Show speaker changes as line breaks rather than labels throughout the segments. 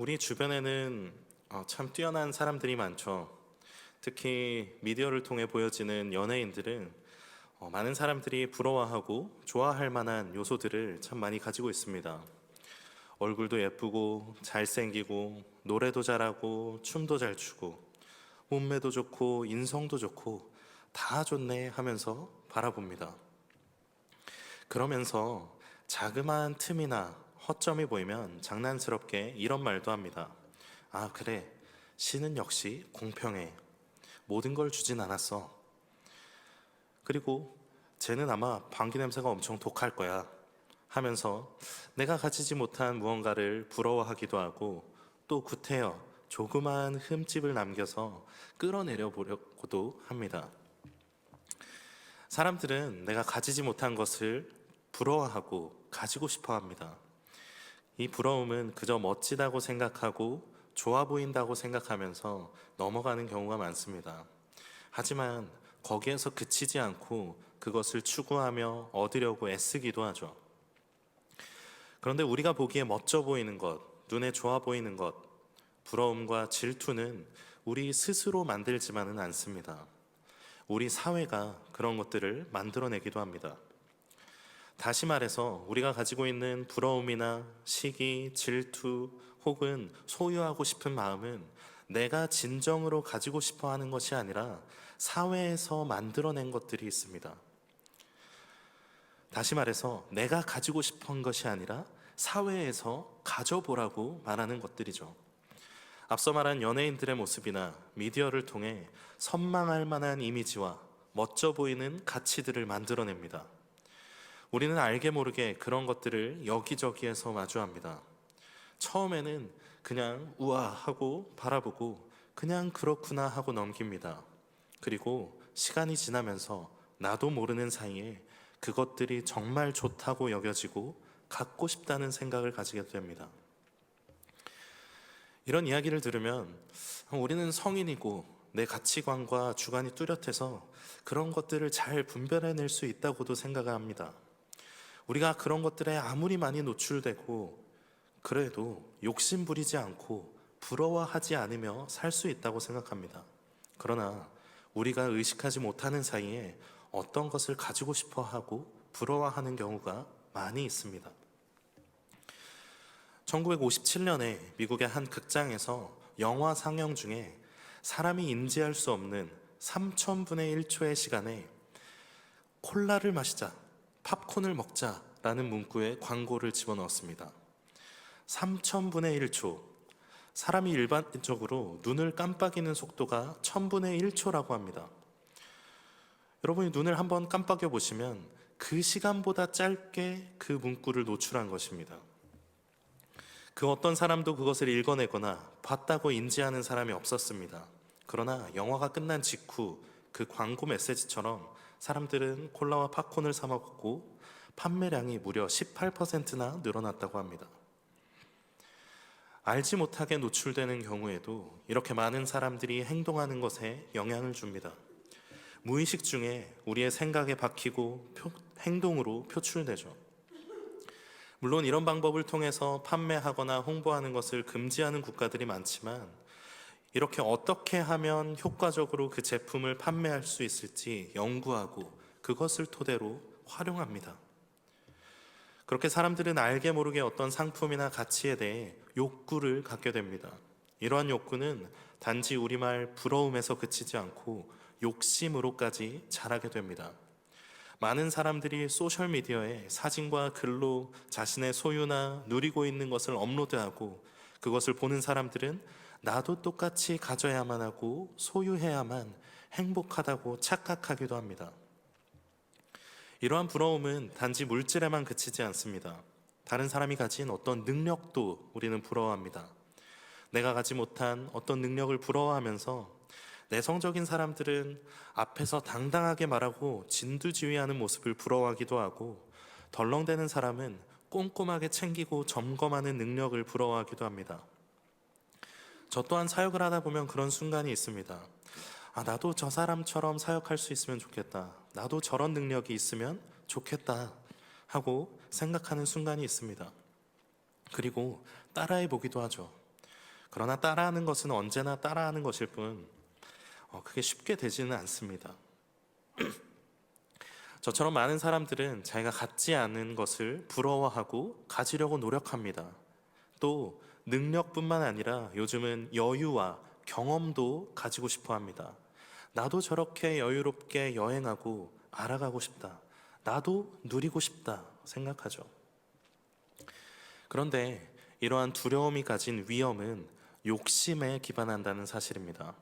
우리 주변에는 참 뛰어난 사람들이 많죠. 특히 미디어를 통해 보여지는 연예인들은 많은 사람들이 부러워하고 좋아할 만한 요소들을 참 많이 가지고 있습니다. 얼굴도 예쁘고 잘생기고 노래도 잘하고 춤도 잘 추고 몸매도 좋고 인성도 좋고 다 좋네 하면서 바라봅니다. 그러면서 자그마한 틈이나 허점이 보이면 장난스럽게 이런 말도 합니다. 아, 그래. 신은 역시 공평해. 모든 걸 주진 않았어. 그리고 쟤는 아마 방귀 냄새가 엄청 독할 거야. 하면서 내가 가지지 못한 무언가를 부러워하기도 하고 또 구태여 조그마한 흠집을 남겨서 끌어내려 보려고도 합니다. 사람들은 내가 가지지 못한 것을 부러워하고 가지고 싶어 합니다. 이 부러움은 그저 멋지다고 생각하고 좋아 보인다고 생각하면서 넘어가는 경우가 많습니다. 하지만 거기에서 그치지 않고 그것을 추구하며 얻으려고 애쓰기도 하죠. 그런데 우리가 보기에 멋져 보이는 것, 눈에 좋아 보이는 것, 부러움과 질투는 우리 스스로 만들지만은 않습니다. 우리 사회가 그런 것들을 만들어내기도 합니다. 다시 말해서 우리가 가지고 있는 부러움이나 시기, 질투 혹은 소유하고 싶은 마음은 내가 진정으로 가지고 싶어 하는 것이 아니라 사회에서 만들어낸 것들이 있습니다. 다시 말해서 내가 가지고 싶은 것이 아니라 사회에서 가져보라고 말하는 것들이죠. 앞서 말한 연예인들의 모습이나 미디어를 통해 선망할 만한 이미지와 멋져 보이는 가치들을 만들어냅니다. 우리는 알게 모르게 그런 것들을 여기저기에서 마주합니다. 처음에는 그냥 우와 하고 바라보고 그냥 그렇구나 하고 넘깁니다. 그리고 시간이 지나면서 나도 모르는 사이에 그것들이 정말 좋다고 여겨지고 갖고 싶다는 생각을 가지게 됩니다. 이런 이야기를 들으면 우리는 성인이고 내 가치관과 주관이 뚜렷해서 그런 것들을 잘 분별해낼 수 있다고도 생각을 합니다. 우리가 그런 것들에 아무리 많이 노출되고 그래도 욕심 부리지 않고 부러워하지 않으며 살 수 있다고 생각합니다. 그러나 우리가 의식하지 못하는 사이에 어떤 것을 가지고 싶어 하고 부러워하는 경우가 많이 있습니다. 1957년에 미국의 한 극장에서 영화 상영 중에 사람이 인지할 수 없는 3000분의 1초의 시간에 콜라를 마시자, 팝콘을 먹자라는 문구에 광고를 집어넣었습니다. 3000분의 1초. 사람이 일반적으로 눈을 깜빡이는 속도가 1000분의 1초라고 합니다. 여러분이 눈을 한번 깜빡여 보시면 그 시간보다 짧게 그 문구를 노출한 것입니다. 그 어떤 사람도 그것을 읽어내거나 봤다고 인지하는 사람이 없었습니다. 그러나 영화가 끝난 직후 그 광고 메시지처럼 사람들은 콜라와 팝콘을 사 먹고 판매량이 무려 18%나 늘어났다고 합니다. 알지 못하게 노출되는 경우에도 이렇게 많은 사람들이 행동하는 것에 영향을 줍니다. 무의식 중에 우리의 생각에 박히고 행동으로 표출되죠. 물론 이런 방법을 통해서 판매하거나 홍보하는 것을 금지하는 국가들이 많지만 이렇게 어떻게 하면 효과적으로 그 제품을 판매할 수 있을지 연구하고 그것을 토대로 활용합니다. 그렇게 사람들은 알게 모르게 어떤 상품이나 가치에 대해 욕구를 갖게 됩니다. 이러한 욕구는 단지 우리말 부러움에서 그치지 않고 욕심으로까지 자라게 됩니다. 많은 사람들이 소셜미디어에 사진과 글로 자신의 소유나 누리고 있는 것을 업로드하고 그것을 보는 사람들은 나도 똑같이 가져야만 하고 소유해야만 행복하다고 착각하기도 합니다. 이러한 부러움은 단지 물질에만 그치지 않습니다. 다른 사람이 가진 어떤 능력도 우리는 부러워합니다. 내가 가지 못한 어떤 능력을 부러워하면서 내성적인 사람들은 앞에서 당당하게 말하고 진두지휘하는 모습을 부러워하기도 하고 덜렁대는 사람은 꼼꼼하게 챙기고 점검하는 능력을 부러워하기도 합니다. 저 또한 사역을 하다 보면 그런 순간이 있습니다. 나도 저 사람처럼 사역할 수 있으면 좋겠다. 나도 저런 능력이 있으면 좋겠다 하고 생각하는 순간이 있습니다. 그리고 따라해 보기도 하죠. 그러나 따라하는 것은 언제나 따라하는 것일 뿐 그게 쉽게 되지는 않습니다. 저처럼 많은 사람들은 자기가 갖지 않은 것을 부러워하고 가지려고 노력합니다. 또 능력뿐만 아니라 요즘은 여유와 경험도 가지고 싶어 합니다. 나도 저렇게 여유롭게 여행하고 알아가고 싶다. 나도 누리고 싶다 생각하죠. 그런데 이러한 두려움이 가진 위험은 욕심에 기반한다는 사실입니다.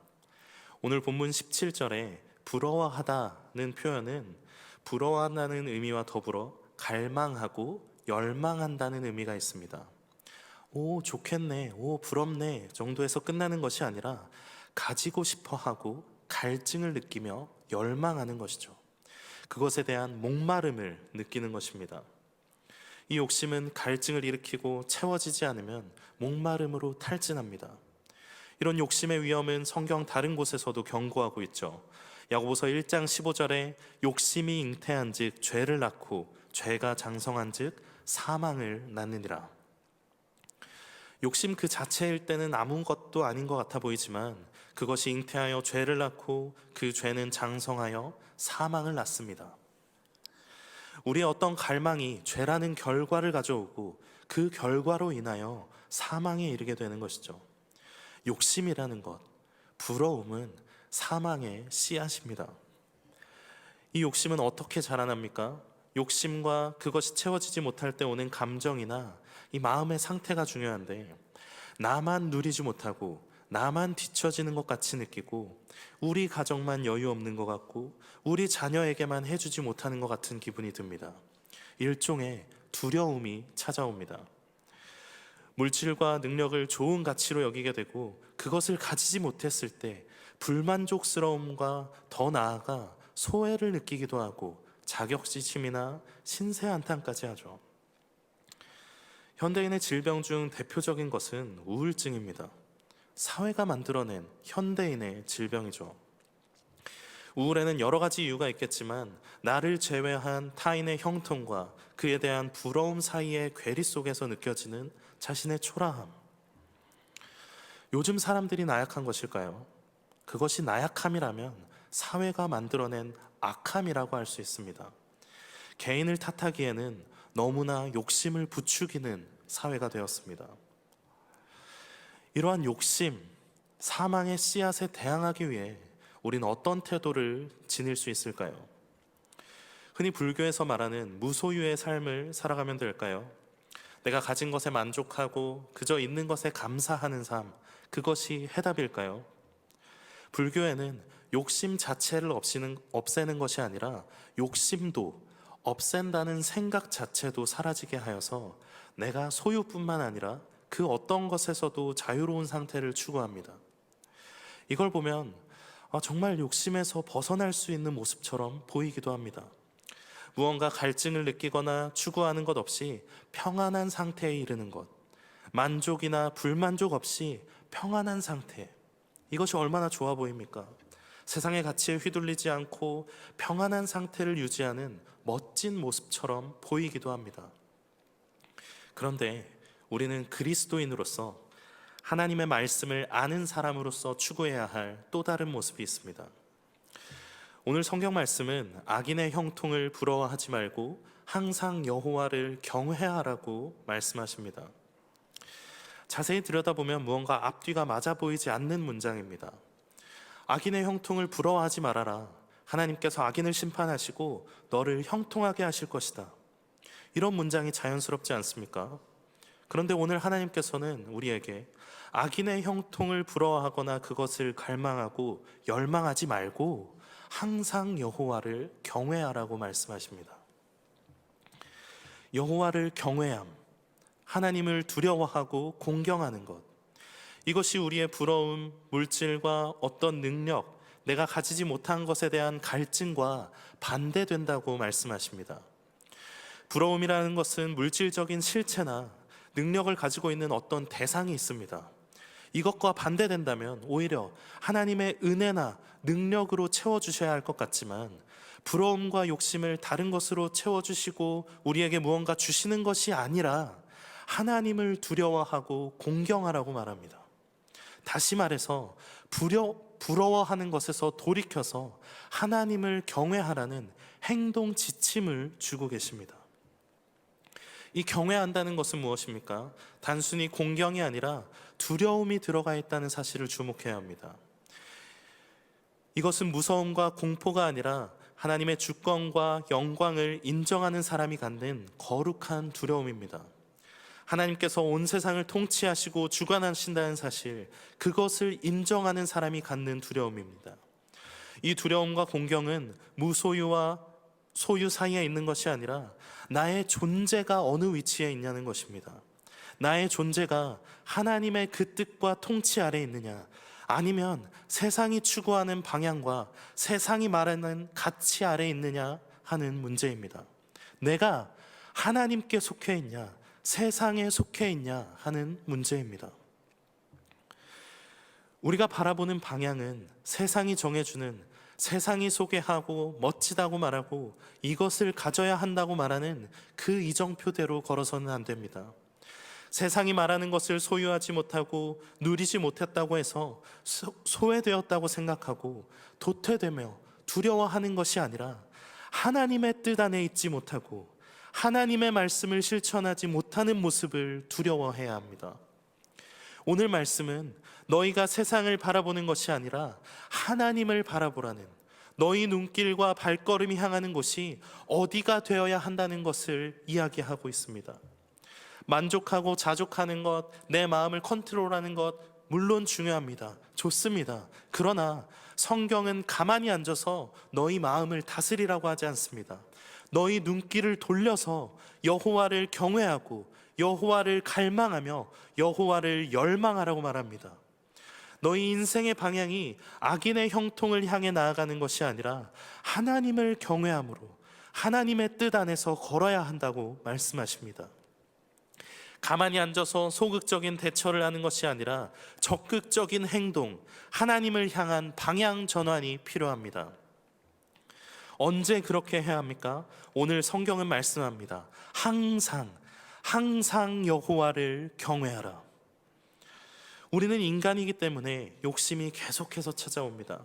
오늘 본문 17절에 부러워하다는 표현은 부러워한다는 의미와 더불어 갈망하고 열망한다는 의미가 있습니다. 오, 좋겠네, 오, 부럽네 정도에서 끝나는 것이 아니라 가지고 싶어 하고 갈증을 느끼며 열망하는 것이죠. 그것에 대한 목마름을 느끼는 것입니다. 이 욕심은 갈증을 일으키고 채워지지 않으면 목마름으로 탈진합니다. 이런 욕심의 위험은 성경 다른 곳에서도 경고하고 있죠. 야고보서 1장 15절에 욕심이 잉태한즉 죄를 낳고 죄가 장성한즉 사망을 낳느니라. 욕심 그 자체일 때는 아무것도 아닌 것 같아 보이지만 그것이 잉태하여 죄를 낳고 그 죄는 장성하여 사망을 낳습니다. 우리의 어떤 갈망이 죄라는 결과를 가져오고 그 결과로 인하여 사망에 이르게 되는 것이죠. 욕심이라는 것, 부러움은 사망의 씨앗입니다. 이 욕심은 어떻게 자라납니까? 욕심과 그것이 채워지지 못할 때 오는 감정이나 이 마음의 상태가 중요한데, 나만 누리지 못하고 나만 뒤처지는 것 같이 느끼고 우리 가정만 여유 없는 것 같고 우리 자녀에게만 해주지 못하는 것 같은 기분이 듭니다. 일종의 두려움이 찾아옵니다. 물질과 능력을 좋은 가치로 여기게 되고 그것을 가지지 못했을 때 불만족스러움과 더 나아가 소외를 느끼기도 하고 자격지심이나 신세한탄까지 하죠. 현대인의 질병 중 대표적인 것은 우울증입니다. 사회가 만들어낸 현대인의 질병이죠. 우울에는 여러 가지 이유가 있겠지만 나를 제외한 타인의 형통과 그에 대한 부러움 사이의 괴리 속에서 느껴지는 자신의 초라함. 요즘 사람들이 나약한 것일까요? 그것이 나약함이라면 사회가 만들어낸 악함이라고 할 수 있습니다. 개인을 탓하기에는 너무나 욕심을 부추기는 사회가 되었습니다. 이러한 욕심, 사망의 씨앗에 대항하기 위해 우리는 어떤 태도를 지닐 수 있을까요? 흔히 불교에서 말하는 무소유의 삶을 살아가면 될까요? 내가 가진 것에 만족하고 그저 있는 것에 감사하는 삶, 그것이 해답일까요? 불교에는 욕심 자체를 없애는 것이 아니라 욕심도 없앤다는 생각 자체도 사라지게 하여서 내가 소유뿐만 아니라 그 어떤 것에서도 자유로운 상태를 추구합니다. 이걸 보면 정말 욕심에서 벗어날 수 있는 모습처럼 보이기도 합니다. 무언가 갈증을 느끼거나 추구하는 것 없이 평안한 상태에 이르는 것, 만족이나 불만족 없이 평안한 상태, 이것이 얼마나 좋아 보입니까? 세상의 가치에 휘둘리지 않고 평안한 상태를 유지하는 멋진 모습처럼 보이기도 합니다. 그런데 우리는 그리스도인으로서 하나님의 말씀을 아는 사람으로서 추구해야 할 또 다른 모습이 있습니다. 오늘 성경 말씀은 악인의 형통을 부러워하지 말고 항상 여호와를 경외하라고 말씀하십니다. 자세히 들여다보면 무언가 앞뒤가 맞아 보이지 않는 문장입니다. 악인의 형통을 부러워하지 말아라. 하나님께서 악인을 심판하시고 너를 형통하게 하실 것이다. 이런 문장이 자연스럽지 않습니까? 그런데 오늘 하나님께서는 우리에게 악인의 형통을 부러워하거나 그것을 갈망하고 열망하지 말고 항상 여호와를 경외하라고 말씀하십니다. 여호와를 경외함, 하나님을 두려워하고 공경하는 것, 이것이 우리의 부러움, 물질과 어떤 능력, 내가 가지지 못한 것에 대한 갈증과 반대된다고 말씀하십니다. 부러움이라는 것은 물질적인 실체나 능력을 가지고 있는 어떤 대상이 있습니다. 이것과 반대된다면 오히려 하나님의 은혜나 능력으로 채워주셔야 할 것 같지만 부러움과 욕심을 다른 것으로 채워주시고 우리에게 무언가 주시는 것이 아니라 하나님을 두려워하고 공경하라고 말합니다. 다시 말해서 부러워하는 것에서 돌이켜서 하나님을 경외하라는 행동 지침을 주고 계십니다. 이 경외한다는 것은 무엇입니까? 단순히 공경이 아니라 두려움이 들어가 있다는 사실을 주목해야 합니다. 이것은 무서움과 공포가 아니라 하나님의 주권과 영광을 인정하는 사람이 갖는 거룩한 두려움입니다. 하나님께서 온 세상을 통치하시고 주관하신다는 사실, 그것을 인정하는 사람이 갖는 두려움입니다. 이 두려움과 공경은 무소유와 소유 사이에 있는 것이 아니라 나의 존재가 어느 위치에 있냐는 것입니다. 나의 존재가 하나님의 그 뜻과 통치 아래에 있느냐, 아니면 세상이 추구하는 방향과 세상이 말하는 가치 아래에 있느냐 하는 문제입니다. 내가 하나님께 속해 있냐, 세상에 속해 있냐 하는 문제입니다. 우리가 바라보는 방향은 세상이 정해주는, 세상이 소개하고 멋지다고 말하고 이것을 가져야 한다고 말하는 그 이정표대로 걸어서는 안 됩니다. 세상이 말하는 것을 소유하지 못하고 누리지 못했다고 해서 소외되었다고 생각하고 도태되며 두려워하는 것이 아니라 하나님의 뜻 안에 있지 못하고 하나님의 말씀을 실천하지 못하는 모습을 두려워해야 합니다. 오늘 말씀은 너희가 세상을 바라보는 것이 아니라 하나님을 바라보라는, 너희 눈길과 발걸음이 향하는 곳이 어디가 되어야 한다는 것을 이야기하고 있습니다. 만족하고 자족하는 것, 내 마음을 컨트롤하는 것 물론 중요합니다. 좋습니다. 그러나 성경은 가만히 앉아서 너희 마음을 다스리라고 하지 않습니다. 너희 눈길을 돌려서 여호와를 경외하고 여호와를 갈망하며 여호와를 열망하라고 말합니다. 너희 인생의 방향이 악인의 형통을 향해 나아가는 것이 아니라 하나님을 경외함으로 하나님의 뜻 안에서 걸어야 한다고 말씀하십니다. 가만히 앉아서 소극적인 대처를 하는 것이 아니라 적극적인 행동, 하나님을 향한 방향 전환이 필요합니다. 언제 그렇게 해야 합니까? 오늘 성경은 말씀합니다. 항상 여호와를 경외하라. 우리는 인간이기 때문에 욕심이 계속해서 찾아옵니다.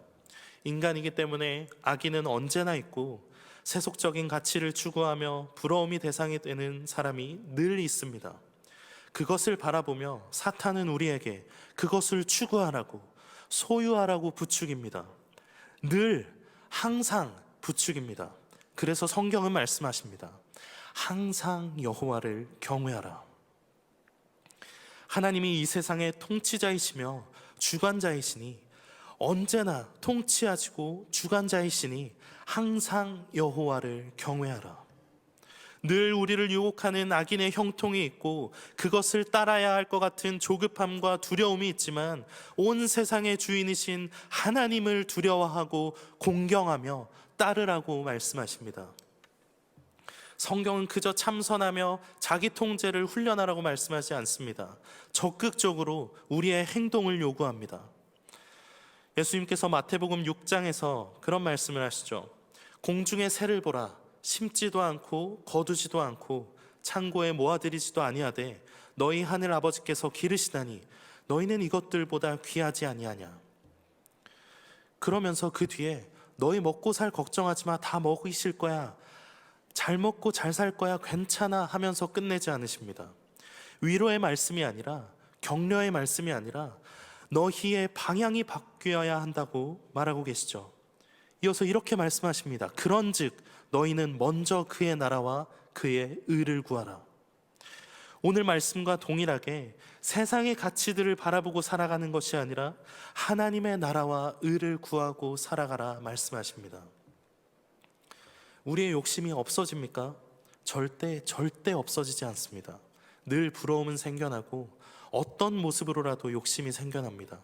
인간이기 때문에 악의는 언제나 있고 세속적인 가치를 추구하며 부러움이 대상이 되는 사람이 늘 있습니다. 그것을 바라보며 사탄은 우리에게 그것을 추구하라고, 소유하라고 부추깁니다. 늘 항상 부추깁니다. 그래서 성경은 말씀하십니다. 항상 여호와를 경외하라. 하나님이 이 세상의 통치자이시며 주관자이시니, 언제나 통치하시고 주관자이시니 항상 여호와를 경외하라. 늘 우리를 유혹하는 악인의 형통이 있고 그것을 따라야 할 것 같은 조급함과 두려움이 있지만 온 세상의 주인이신 하나님을 두려워하고 공경하며 따르라고 말씀하십니다. 성경은 그저 참선하며 자기 통제를 훈련하라고 말씀하지 않습니다. 적극적으로 우리의 행동을 요구합니다. 예수님께서 마태복음 6장에서 그런 말씀을 하시죠. 공중의 새를 보라. 심지도 않고 거두지도 않고 창고에 모아들이지도 아니하되 너희 하늘 아버지께서 기르시다니 너희는 이것들보다 귀하지 아니하냐. 그러면서 그 뒤에 너희 먹고 살 걱정하지 마, 다 먹이실 거야, 잘 먹고 잘 살 거야, 괜찮아 하면서 끝내지 않으십니다. 위로의 말씀이 아니라, 격려의 말씀이 아니라 너희의 방향이 바뀌어야 한다고 말하고 계시죠. 이어서 이렇게 말씀하십니다. 그런즉 너희는 먼저 그의 나라와 그의 의를 구하라. 오늘 말씀과 동일하게 세상의 가치들을 바라보고 살아가는 것이 아니라 하나님의 나라와 의를 구하고 살아가라 말씀하십니다. 우리의 욕심이 없어집니까? 절대 없어지지 않습니다. 늘 부러움은 생겨나고 어떤 모습으로라도 욕심이 생겨납니다.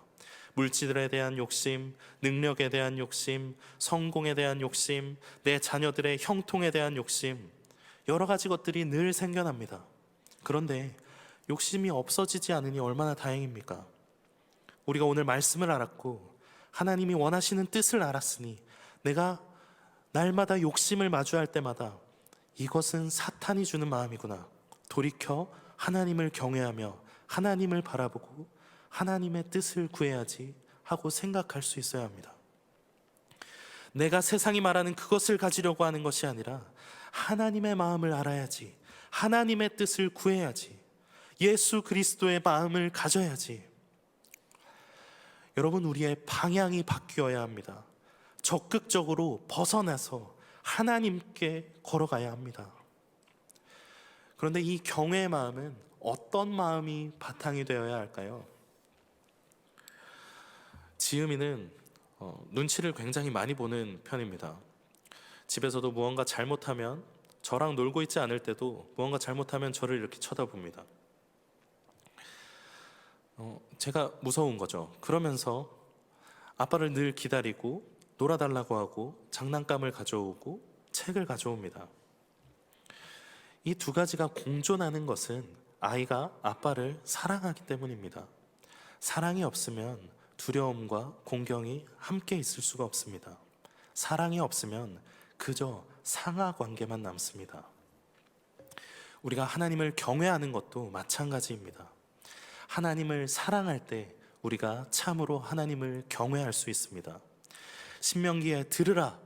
물질에 대한 욕심, 능력에 대한 욕심, 성공에 대한 욕심, 내 자녀들의 형통에 대한 욕심, 여러 가지 것들이 늘 생겨납니다. 그런데 욕심이 없어지지 않으니 얼마나 다행입니까? 우리가 오늘 말씀을 알았고 하나님이 원하시는 뜻을 알았으니 내가 날마다 욕심을 마주할 때마다 이것은 사탄이 주는 마음이구나. 돌이켜 하나님을 경외하며 하나님을 바라보고 하나님의 뜻을 구해야지 하고 생각할 수 있어야 합니다. 내가 세상이 말하는 그것을 가지려고 하는 것이 아니라 하나님의 마음을 알아야지, 하나님의 뜻을 구해야지, 예수 그리스도의 마음을 가져야지. 여러분, 우리의 방향이 바뀌어야 합니다. 적극적으로 벗어나서 하나님께 걸어가야 합니다. 그런데 이 경외의 마음은 어떤 마음이 바탕이 되어야 할까요? 지음이는 눈치를 굉장히 많이 보는 편입니다. 집에서도 무언가 잘못하면, 저랑 놀고 있지 않을 때도 무언가 잘못하면 저를 이렇게 쳐다봅니다. 제가 무서운 거죠. 그러면서 아빠를 늘 기다리고 놀아달라고 하고 장난감을 가져오고 책을 가져옵니다. 이 두 가지가 공존하는 것은 아이가 아빠를 사랑하기 때문입니다. 사랑이 없으면 두려움과 공경이 함께 있을 수가 없습니다. 사랑이 없으면 그저 상하 관계만 남습니다. 우리가 하나님을 경외하는 것도 마찬가지입니다. 하나님을 사랑할 때 우리가 참으로 하나님을 경외할 수 있습니다. 신명기에 들으라,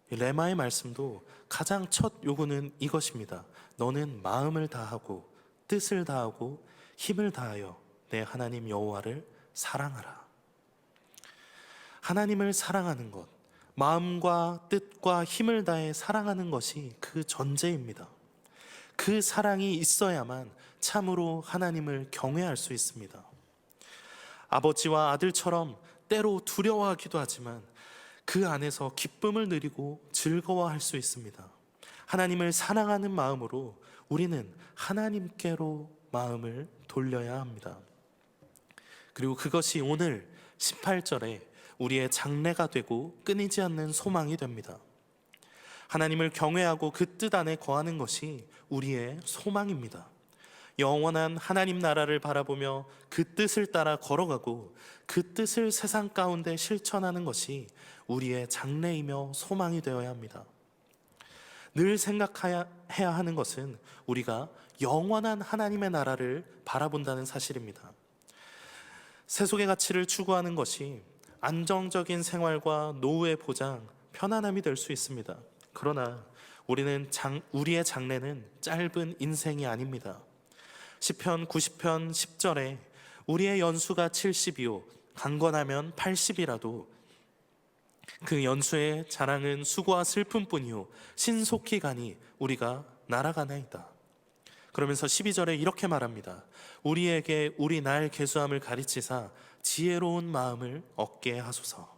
레마의 말씀도 가장 첫 요구는 이것입니다. 너는 마음을 다하고 뜻을 다하고 힘을 다하여 내 하나님 여호와를 사랑하라. 하나님을 사랑하는 것, 마음과 뜻과 힘을 다해 사랑하는 것이 그 전제입니다. 그 사랑이 있어야만 참으로 하나님을 경외할 수 있습니다. 아버지와 아들처럼 때로 두려워하기도 하지만 그 안에서 기쁨을 누리고 즐거워할 수 있습니다. 하나님을 사랑하는 마음으로 우리는 하나님께로 마음을 돌려야 합니다. 그리고 그것이 오늘 18절에 우리의 장래가 되고 끊이지 않는 소망이 됩니다. 하나님을 경외하고 그 뜻 안에 거하는 것이 우리의 소망입니다. 영원한 하나님 나라를 바라보며 그 뜻을 따라 걸어가고 그 뜻을 세상 가운데 실천하는 것이 우리의 장래이며 소망이 되어야 합니다. 늘 생각해야 하는 것은 우리가 영원한 하나님의 나라를 바라본다는 사실입니다. 세속의 가치를 추구하는 것이 안정적인 생활과 노후의 보장, 편안함이 될 수 있습니다. 그러나 우리의 장래는 짧은 인생이 아닙니다. 시편 90편 10절에 우리의 연수가 70이요 강건하면 80이라도 그 연수의 자랑은 수고와 슬픔뿐이요 신속히 가니 우리가 날아가나이다. 그러면서 12절에 이렇게 말합니다. 우리에게 우리 날 계수함을 가르치사 지혜로운 마음을 얻게 하소서.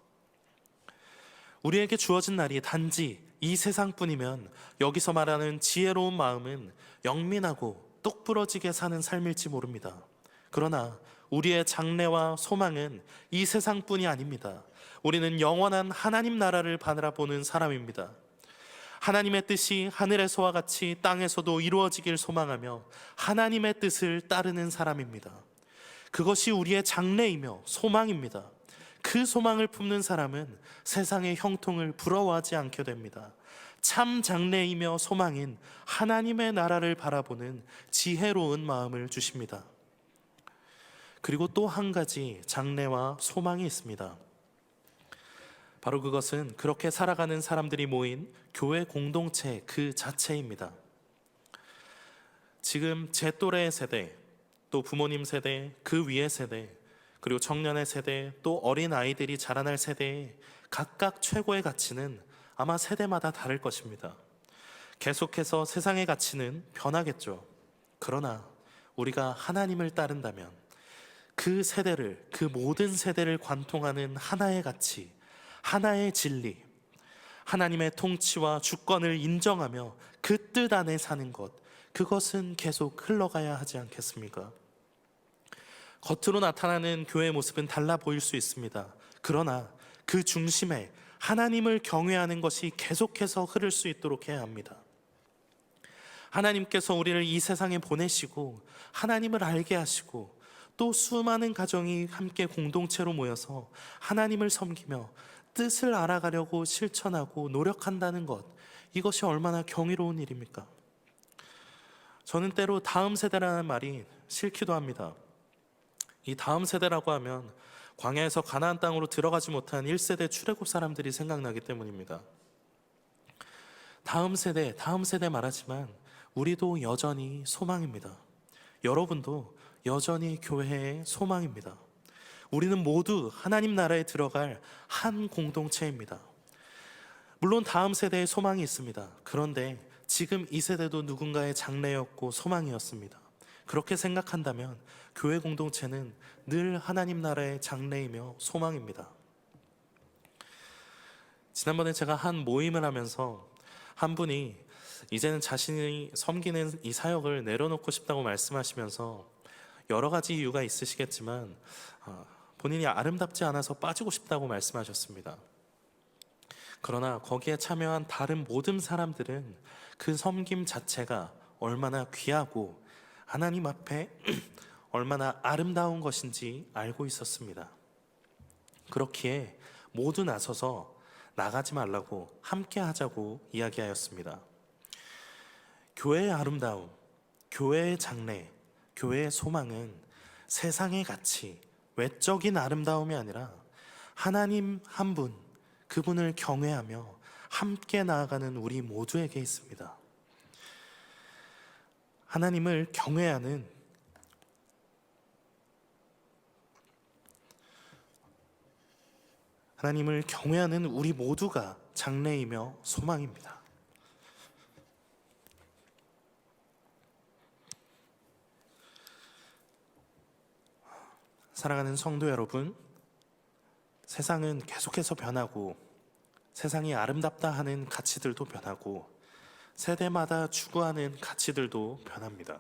우리에게 주어진 날이 단지 이 세상뿐이면 여기서 말하는 지혜로운 마음은 영민하고 똑부러지게 사는 삶일지 모릅니다. 그러나 우리의 장래와 소망은 이 세상뿐이 아닙니다. 우리는 영원한 하나님 나라를 바라보는 사람입니다. 하나님의 뜻이 하늘에서와 같이 땅에서도 이루어지길 소망하며 하나님의 뜻을 따르는 사람입니다. 그것이 우리의 장래이며 소망입니다. 그 소망을 품는 사람은 세상의 형통을 부러워하지 않게 됩니다. 참 장래이며 소망인 하나님의 나라를 바라보는 지혜로운 마음을 주십니다. 그리고 또 한 가지 장래와 소망이 있습니다. 바로 그것은 그렇게 살아가는 사람들이 모인 교회 공동체 그 자체입니다. 지금 제 또래의 세대, 또 부모님 세대, 그 위의 세대, 그리고 청년의 세대, 또 어린 아이들이 자라날 세대의 각각 최고의 가치는 아마 세대마다 다를 것입니다. 계속해서 세상의 가치는 변하겠죠. 그러나 우리가 하나님을 따른다면 그 세대를, 그 모든 세대를 관통하는 하나의 가치, 하나의 진리, 하나님의 통치와 주권을 인정하며 그 뜻 안에 사는 것, 그것은 계속 흘러가야 하지 않겠습니까? 겉으로 나타나는 교회의 모습은 달라 보일 수 있습니다. 그러나 그 중심에 하나님을 경외하는 것이 계속해서 흐를 수 있도록 해야 합니다. 하나님께서 우리를 이 세상에 보내시고 하나님을 알게 하시고 또 수많은 가정이 함께 공동체로 모여서 하나님을 섬기며 뜻을 알아가려고 실천하고 노력한다는 것, 이것이 얼마나 경이로운 일입니까? 저는 때로 다음 세대라는 말이 싫기도 합니다. 이 다음 세대라고 하면 광야에서 가나안 땅으로 들어가지 못한 1세대 출애굽 사람들이 생각나기 때문입니다. 다음 세대 말하지만 우리도 여전히 소망입니다. 여러분도 여전히 교회의 소망입니다. 우리는 모두 하나님 나라에 들어갈 한 공동체입니다. 물론 다음 세대에 소망이 있습니다. 그런데 지금 이 세대도 누군가의 장래였고 소망이었습니다. 그렇게 생각한다면 교회 공동체는 늘 하나님 나라의 장래이며 소망입니다. 지난번에 제가 한 모임을 하면서 한 분이 이제는 자신이 섬기는 이 사역을 내려놓고 싶다고 말씀하시면서 여러 가지 이유가 있으시겠지만 본인이 아름답지 않아서 빠지고 싶다고 말씀하셨습니다. 그러나 거기에 참여한 다른 모든 사람들은 그 섬김 자체가 얼마나 귀하고 하나님 앞에 얼마나 아름다운 것인지 알고 있었습니다. 그렇기에 모두 나서서 나가지 말라고 함께 하자고 이야기하였습니다. 교회의 아름다움, 교회의 장래, 교회의 소망은 세상의 가치, 외적인 아름다움이 아니라 하나님 한 분, 그분을 경외하며 함께 나아가는 우리 모두에게 있습니다. 하나님을 경외하는 우리 모두가 장래이며 소망입니다. 사랑하는 성도 여러분, 세상은 계속해서 변하고 세상이 아름답다 하는 가치들도 변하고 세대마다 추구하는 가치들도 변합니다.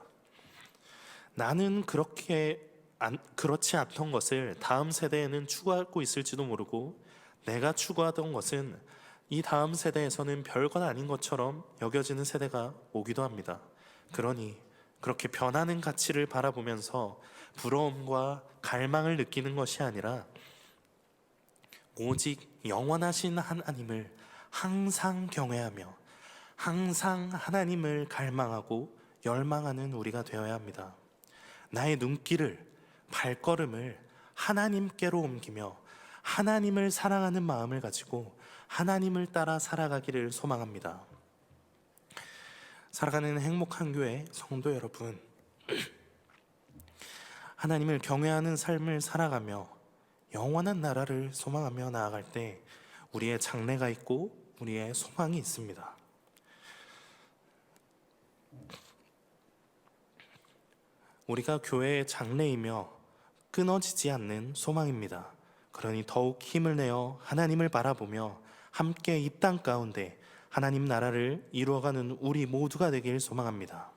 나는 그렇지 않던 것을 다음 세대에는 추구하고 있을지도 모르고 내가 추구하던 것은 이 다음 세대에서는 별것 아닌 것처럼 여겨지는 세대가 오기도 합니다. 그러니 그렇게 변하는 가치를 바라보면서 부러움과 갈망을 느끼는 것이 아니라 오직 영원하신 하나님을 항상 경외하며 항상 하나님을 갈망하고 열망하는 우리가 되어야 합니다. 나의 눈길을, 발걸음을 하나님께로 옮기며 하나님을 사랑하는 마음을 가지고 하나님을 따라 살아가기를 소망합니다. 살아가는 행복한 교회 성도 여러분, 하나님을 경외하는 삶을 살아가며 영원한 나라를 소망하며 나아갈 때 우리의 장래가 있고 우리의 소망이 있습니다. 우리가 교회의 장래이며 끊어지지 않는 소망입니다. 그러니 더욱 힘을 내어 하나님을 바라보며 함께 이 땅 가운데 하나님 나라를 이루어가는 우리 모두가 되길 소망합니다.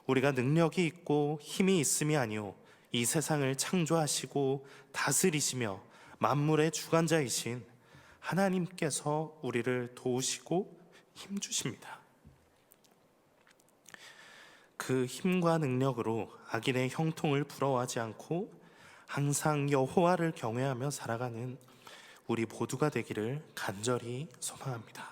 우리가 능력이 있고 힘이 있음이 아니오 이 세상을 창조하시고 다스리시며 만물의 주관자이신 하나님께서 우리를 도우시고 힘주십니다. 그 힘과 능력으로 악인의 형통을 부러워하지 않고 항상 여호와를 경외하며 살아가는 우리 모두가 되기를 간절히 소망합니다.